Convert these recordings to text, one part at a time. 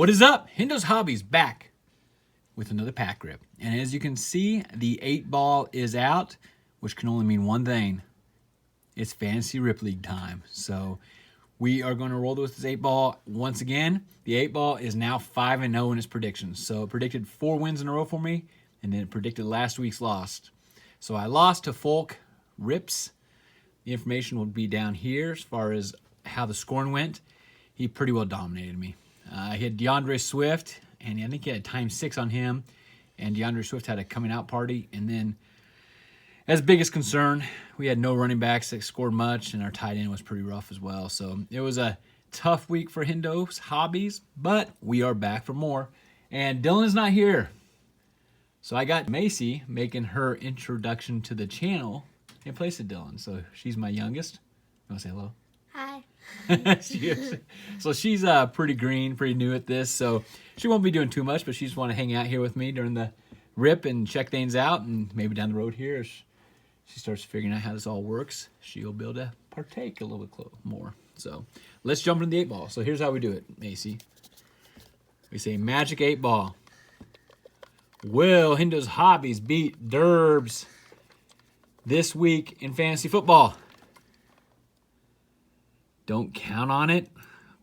What is up? Hendo's Hobbies back with another pack rip. And as you can see, the 8-ball is out, which can only mean one thing. It's Fantasy Rip League time. So we are going to roll with this 8-ball once again. The 8-ball is now 5-0 in its predictions. So it predicted 4 wins in a row for me, and then it predicted last week's loss. So I lost to Folk Rips. The information will be down here as far as how the scoring went. He pretty well dominated me. He had DeAndre Swift, and I think he had ×6 on him. And DeAndre Swift had a coming out party. And then, as biggest concern, we had no running backs that scored much, and our tight end was pretty rough as well. So it was a tough week for Hendo's Hobbies, but we are back for more. And Dylan is not here. So I got Macy making her introduction to the channel in place of Dylan. So she's my youngest. You want to say hello? Hi. So she's pretty green, pretty new at this, so she won't be doing too much, but she just want to hang out here with me during the rip and check things out, and maybe down the road here, as she starts figuring out how this all works, she'll be able to partake a little bit more. So let's jump into the 8-ball. So here's how we do it, Macy. We say Magic 8-ball. Will Hendo's Hobbies beat Durb's this week in fantasy football? Don't count on it.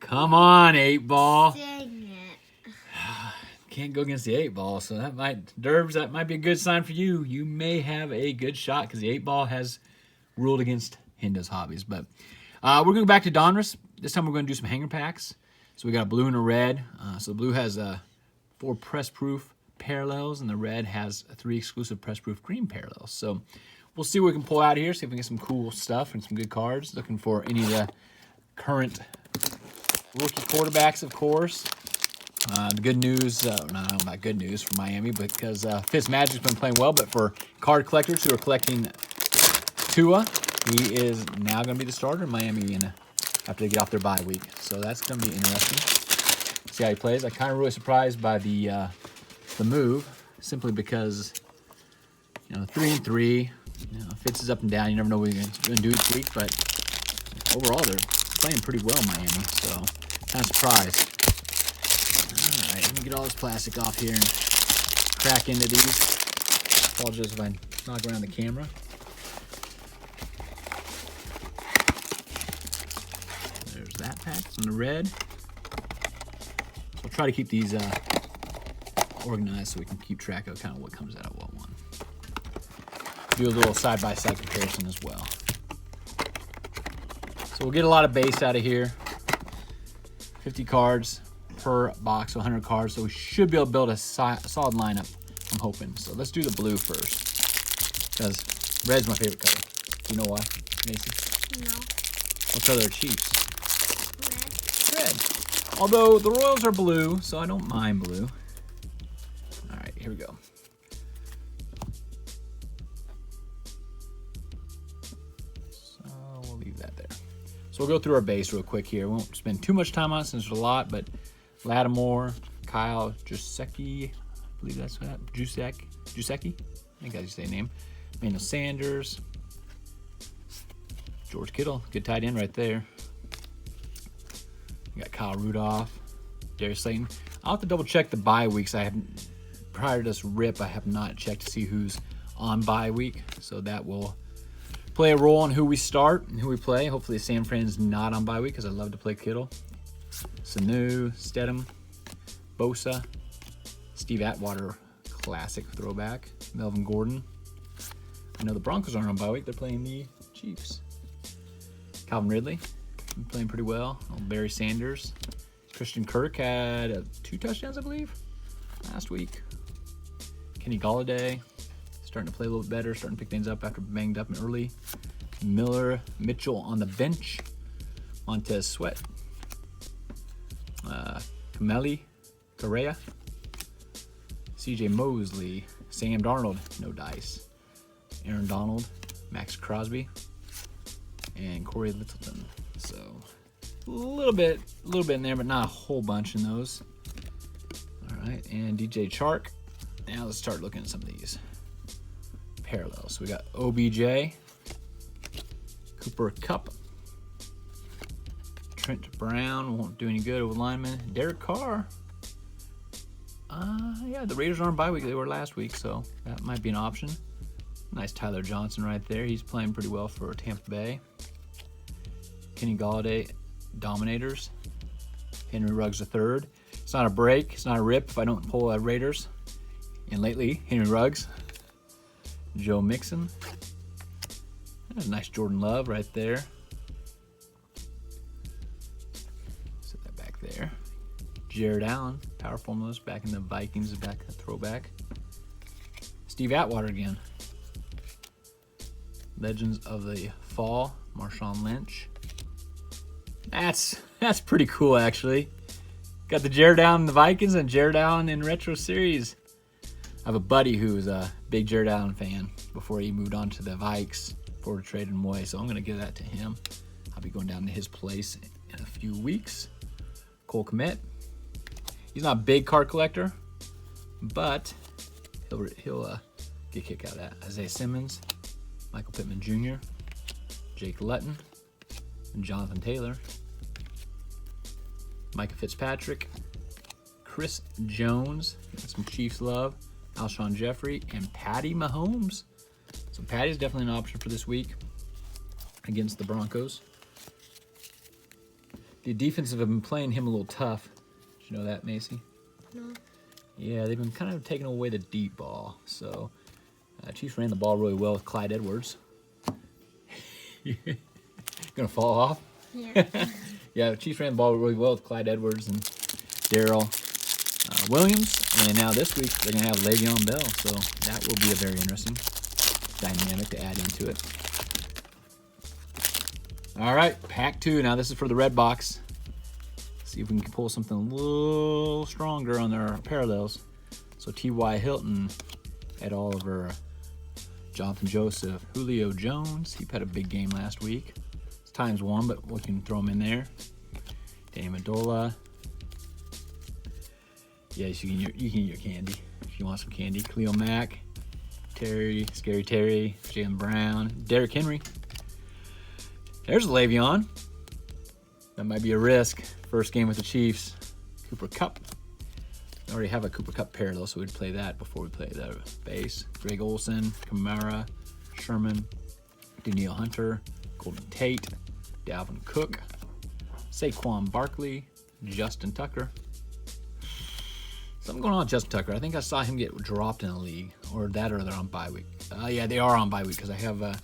Come on, 8-ball. Dang it. Can't go against the 8-ball, so that might be a good sign for you. You may have a good shot because the 8-ball has ruled against Hendo's Hobbies. But we're going to go back to Donruss. This time we're going to do some hanger packs. So we got a blue and a red. So the blue has 4 press-proof parallels, and the red has 3 exclusive press-proof green parallels. So we'll see what we can pull out here, see if we can get some cool stuff and some good cards. Looking for any of the current rookie quarterbacks, of course. The good news, not good news for Miami, because Fitzmagic's been playing well, but for card collectors who are collecting Tua, he is now going to be the starter in Miami after they get off their bye week. So that's going to be interesting. See how he plays. I'm kind of really surprised by the move, simply because 3-3. Fitz is up and down. You never know what he's going to do each week, but overall they're playing pretty well, Miami. So kind of surprised. All right, let me get all this plastic off here and crack into these. Apologize if I knock around the camera. There's that pack on the red. I'll try to keep these organized so we can keep track of kind of what comes out of what one. Do a little side-by-side comparison as well. So we'll get a lot of base out of here. 50 cards per box, so 100 cards. So we should be able to build a solid lineup, I'm hoping. So let's do the blue first, because red's my favorite color. Do you know why, Macy? No. What color are Chiefs? Red. Although the Royals are blue, so I don't mind blue. All right, here we go. So we'll leave that there. So we'll go through our base real quick here. We won't spend too much time on it since there's a lot, but Lattimore, Kyle Juszczyk, I believe that's that. Juszczyk, I think that's his name. Emmanuel Sanders, George Kittle, good tight end right there. We got Kyle Rudolph, Darius Slayton. I'll have to double check the bye weeks. Prior to this rip, I have not checked to see who's on bye week, so that will play a role in who we start and who we play. Hopefully San Fran's not on bye week, because I love to play Kittle. Sanu, Stedham, Bosa, Steve Atwater, classic throwback, Melvin Gordon. I know the Broncos aren't on bye week. They're playing the Chiefs. Calvin Ridley, playing pretty well. Barry Sanders. Christian Kirk had 2 touchdowns, I believe, last week. Kenny Golladay, starting to play a little bit better, starting to pick things up after banged up early. Mitchell on the bench. Montez Sweat. Kameli Correa. CJ Mosley. Sam Darnold, no dice. Aaron Donald. Max Crosby. And Corey Littleton. So a little bit in there, but not a whole bunch in those. All right, and DJ Chark. Now let's start looking at some of these parallels. So we got OBJ, Cooper Kupp, Trent Brown won't do any good with linemen. Derek Carr, Yeah, the Raiders are on bye week. They were last week, so that might be an option. Nice Tyler Johnson right there. He's playing pretty well for Tampa Bay. Kenny Galladay, Dominators. Henry Ruggs III. It's not a break. It's not a rip if I don't pull Raiders. And lately, Henry Ruggs. Joe Mixon. That's a nice Jordan Love right there. Set that back there. Jared Allen, Power Formulas, back in the Vikings, back a throwback. Steve Atwater again. Legends of the Fall, Marshawn Lynch. That's pretty cool, actually. Got the Jared Allen in the Vikings and Jared Allen in Retro Series. I have a buddy who's a big Jared Allen fan before he moved on to the Vikes before trading him away, so I'm going to give that to him. I'll be going down to his place in a few weeks. Cole Kmet. He's not a big card collector, but he'll get a kick out of that. Isaiah Simmons, Michael Pittman Jr., Jake Lutton, and Jonathan Taylor. Micah Fitzpatrick, Chris Jones, some Chiefs love, Alshon Jeffrey, and Patty Mahomes. So Patty's definitely an option for this week against the Broncos. The defensive have been playing him a little tough. Did you know that, Macy? No. Yeah, they've been kind of taking away the deep ball. So Chiefs ran the ball really well with Clyde Edwards. Gonna fall off? Yeah. Yeah, the Chiefs ran the ball really well with Clyde Edwards and Darrell Williams. And now this week, they're going to have Le'Veon Bell. So that will be a very interesting dynamic to add into it. All right, pack 2. Now this is for the red box. See if we can pull something a little stronger on their parallels. So T.Y. Hilton, Ed Oliver, Jonathan Joseph, Julio Jones. He had a big game last week. It's ×1, but we can throw him in there. Danny Amendola. Yes, you can eat your candy if you want some candy. Khalil Mack, Scary Terry, Jaylen Brown, Derrick Henry. There's a Le'Veon. That might be a risk. First game with the Chiefs. Cooper Kupp. I already have a Cooper Kupp parallel, so we'd play that before we play the base. Greg Olsen, Kamara, Sherman, Danielle Hunter, Golden Tate, Dalvin Cook, Saquon Barkley, Justin Tucker. Something going on with Justin Tucker. I think I saw him get dropped in the league, or they're on bye week. Yeah, they are on bye week because I have a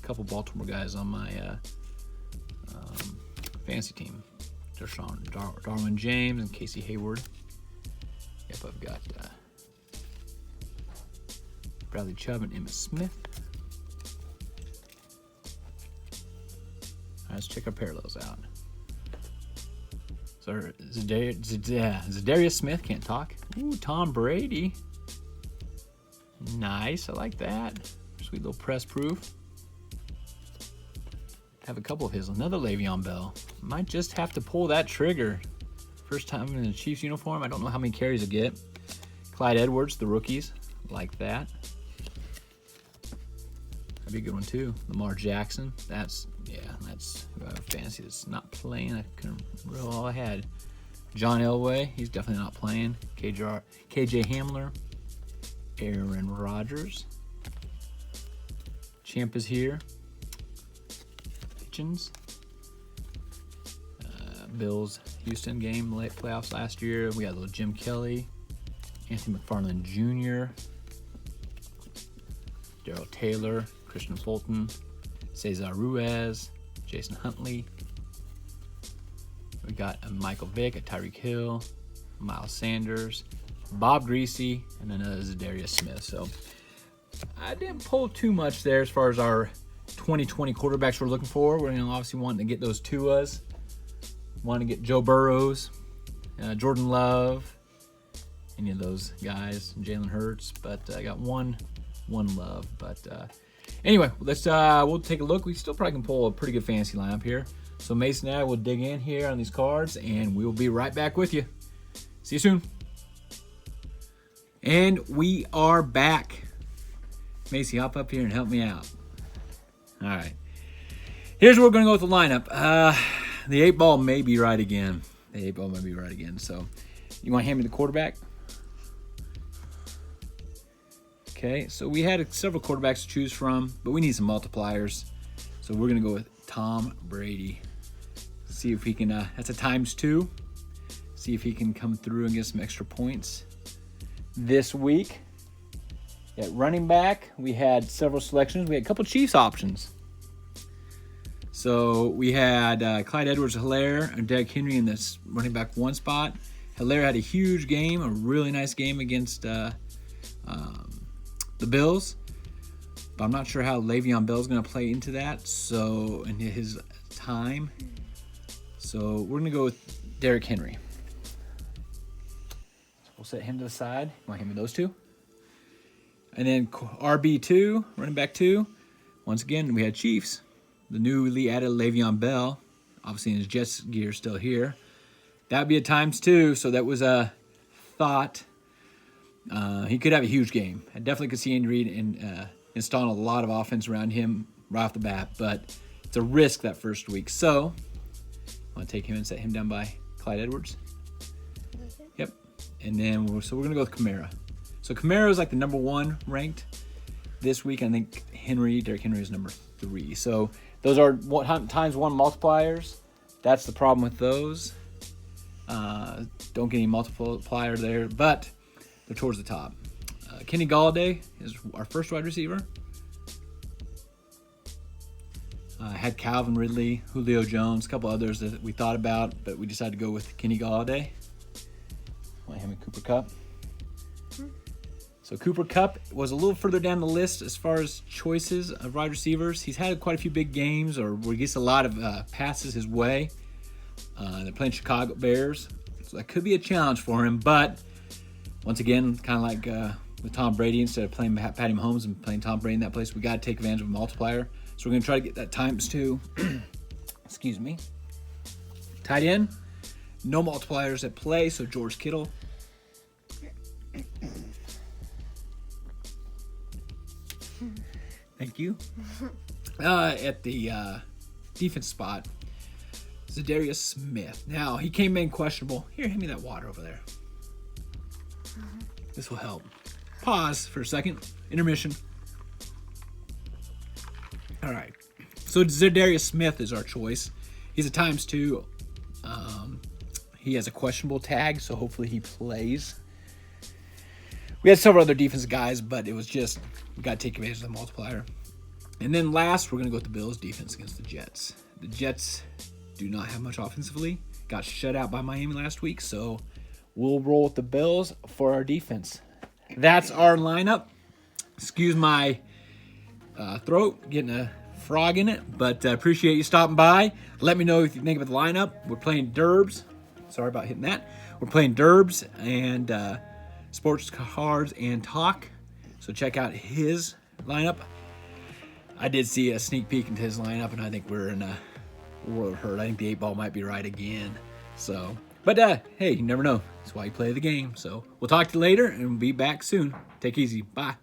couple Baltimore guys on my fantasy team. Darwin James and Casey Hayward. Yep, I've got Bradley Chubb and Emmitt Smith. All right, let's check our parallels out. So Zadarius Smith, can't talk. Ooh, Tom Brady. Nice, I like that. Sweet little press proof. Have a couple of his. Another Le'Veon Bell. Might just have to pull that trigger. First time in the Chiefs uniform. I don't know how many carries he'll get. Clyde Edwards, the rookies. Like that. That'd be a good one too. Lamar Jackson. That's who I have fantasy that's not playing. I couldn't remember all I had. John Elway. He's definitely not playing. KJ Hamler. Aaron Rodgers. Champ is here. Bills Houston game late playoffs last year. We got a little Jim Kelly, Anthony McFarland Jr., Darrell Taylor, Christian Fulton, Cesar Ruiz, Jason Huntley. We got a Michael Vick, a Tyreek Hill, Miles Sanders, Bob Greasy, and then a Zadarius Smith. So I didn't pull too much there as far as our 2020 quarterbacks we're looking for. We're obviously wanting to get those Tuas. Want to get Joe Burrows, Jordan Love, any of those guys, Jalen Hurts. But I got one love. But anyway, we'll take a look. We still probably can pull a pretty good fantasy lineup here. So Mason and I will dig in here on these cards, and we will be right back with you. See you soon. And we are back. Macy, hop up here and help me out. All right. Here's where we're going to go with the lineup. The 8 ball may be right again. The 8 ball might be right again. So you want to hand me the quarterback? Okay, so we had several quarterbacks to choose from, but we need some multipliers. So we're going to go with Tom Brady. See if he can, that's a ×2. See if he can come through and get some extra points. This week, at running back, we had several selections. We had a couple Chiefs options. So we had Clyde Edwards-Helaire and Derrick Henry in this running back 1 spot. Helaire had a huge game, a really nice game against the Bills. But I'm not sure how Le'Veon Bell's going to play into that. So, in his time. So we're going to go with Derrick Henry. So we'll set him to the side. You want to hand me those two? And then RB2, running back 2. Once again, we had Chiefs. The newly added Le'Veon Bell. Obviously in his Jets gear still here. That would be a ×2, so that was a thought. He could have a huge game. I definitely could see Andy Reid installing a lot of offense around him right off the bat, but it's a risk that first week. So I want to take him and set him down by Clyde Edwards. Okay. Yep. And then we're going to go with Kamara. So Kamara is like the number 1 ranked this week. I think Derrick Henry is number 3. So those are ×1 multipliers. That's the problem with those. Don't get any multiplier there, but they're towards the top. Kenny Galladay is our first wide receiver. Had Calvin Ridley, Julio Jones, a couple others that we thought about, but we decided to go with Kenny Galladay. Want him and Cooper Kupp. So Cooper Kupp was a little further down the list as far as choices of wide receivers. He's had quite a few big games, or where he gets a lot of passes his way. They're playing Chicago Bears, so that could be a challenge for him. But once again, kind of like with Tom Brady, instead of playing Patty Mahomes and playing Tom Brady in that place, we got to take advantage of a multiplier. So we're going to try to get that ×2. Excuse me. Tight end, no multipliers at play, so George Kittle. Thank you. At the defense spot, Zadarius Smith. Now, he came in questionable. Here, hand me that water over there. This will help. Pause for a second. Intermission. All right. So Zadarius Smith is our choice. He's a ×2. He has a questionable tag, so hopefully he plays. We had several other defensive guys, but it was just, we got to take advantage of the multiplier. And then last, we're going to go with the Bills' defense against the Jets. The Jets do not have much offensively. Got shut out by Miami last week, so we'll roll with the Bills for our defense. That's our lineup. Excuse my throat, getting a frog in it, but appreciate you stopping by. Let me know if you think about the lineup. We're playing Durbs. Sorry about hitting that. We're playing Durbs and Sports Cards and Talk. So check out his lineup. I did see a sneak peek into his lineup, and I think we're in a world of hurt. I think the 8 ball might be right again. So, but hey, you never know. That's why you play the game. So we'll talk to you later, and we'll be back soon. Take it easy. Bye.